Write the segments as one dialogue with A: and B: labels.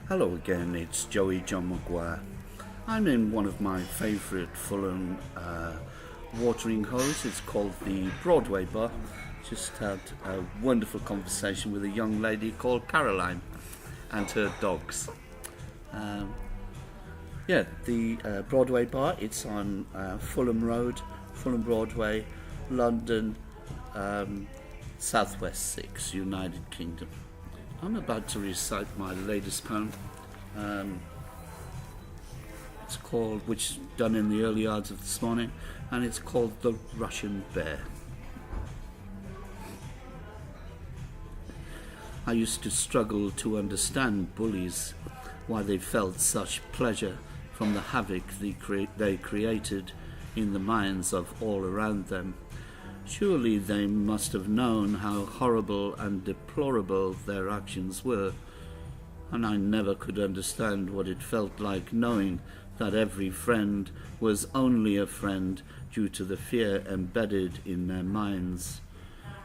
A: Hello again, it's Joey John Maguire. I'm in one of my favourite Fulham watering holes. It's called the Broadway Bar. Just had a wonderful conversation with a young lady called Caroline and her dogs. The Broadway Bar, it's on Fulham Road, Fulham Broadway, London, Southwest 6, United Kingdom. I'm about to recite my latest poem. It's called, which done in the early hours of this morning, and it's called The Russian Bear. I used to struggle to understand bullies, why they felt such pleasure from the havoc they created in the minds of all around them. Surely they must have known how horrible and deplorable their actions were, and I never could understand what it felt like knowing that every friend was only a friend due to the fear embedded in their minds.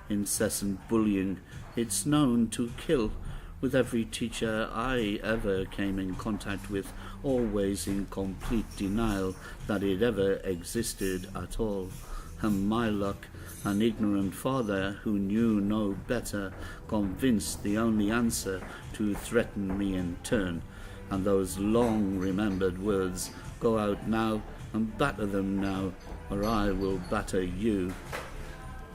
A: Incessant bullying, it's known to kill, with every teacher I ever came in contact with always in complete denial that it ever existed at all. And my luck, an ignorant father who knew no better, convinced the only answer to threaten me in turn, and those long-remembered words, "Go out now and batter them now, or I will batter you."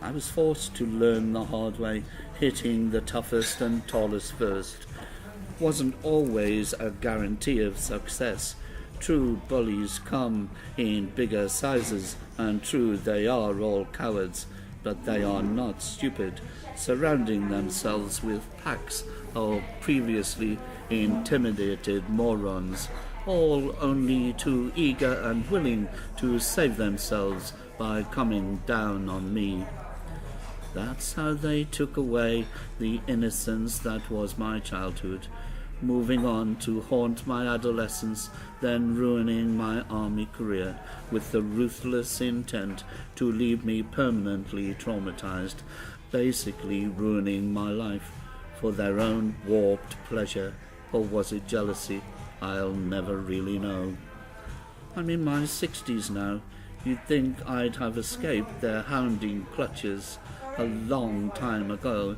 A: I was forced to learn the hard way, hitting the toughest and tallest first wasn't always a guarantee of success. True bullies come in bigger sizes, and true they are all cowards, but they are not stupid, surrounding themselves with packs of previously intimidated morons, all only too eager and willing to save themselves by coming down on me. That's how they took away the innocence that was my childhood, moving on to haunt my adolescence, then ruining my army career with the ruthless intent to leave me permanently traumatized, basically ruining my life for their own warped pleasure. Or was it jealousy? I'll never really know. I'm in my 60s now. You'd think I'd have escaped their hounding clutches a long time ago.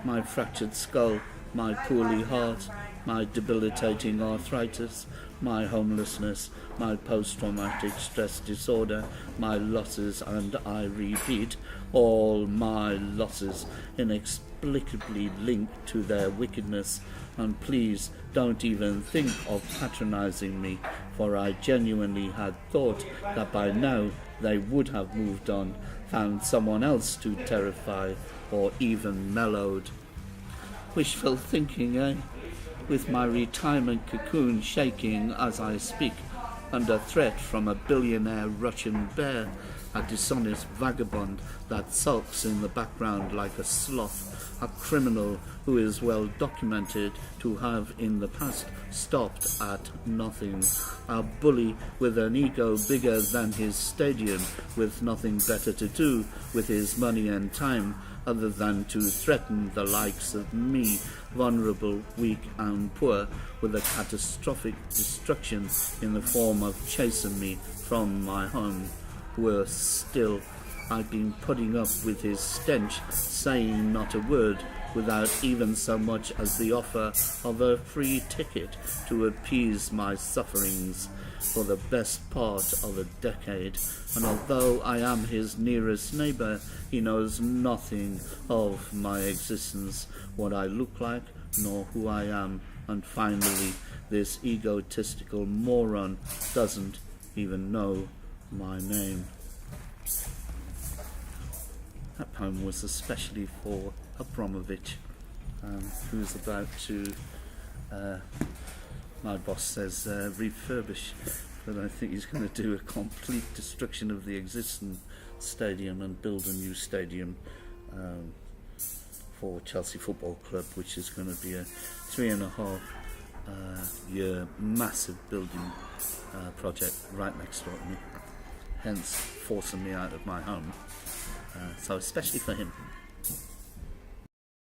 A: My fractured skull, my poorly heart, my debilitating arthritis, my homelessness, my post-traumatic stress disorder, my losses, and I repeat, all my losses, inexplicably linked to their wickedness. And please don't even think of patronizing me, for I genuinely had thought that by now they would have moved on, found someone else to terrify, or even mellowed. Wishful thinking, eh? With my retirement cocoon shaking as I speak, under threat from a billionaire Russian bear, a dishonest vagabond that sulks in the background like a sloth, a criminal who is well documented to have in the past stopped at nothing, a bully with an ego bigger than his stadium, with nothing better to do with his money and time other than to threaten the likes of me, vulnerable, weak and poor, with a catastrophic destruction in the form of chasing me from my home. Worse still, I've been putting up with his stench, saying not a word, without even so much as the offer of a free ticket to appease my sufferings, for the best part of a decade, and although I am his nearest neighbour, he knows nothing of my existence, what I look like, nor who I am, and finally, this egotistical moron doesn't even know my name. That poem was especially for Abramovich, who's about to, my boss says, refurbish, but I think he's going to do a complete destruction of the existing stadium and build a new stadium for Chelsea Football Club, which is going to be a 3.5 year massive building project right next door to me, hence forcing me out of my home. So especially for him.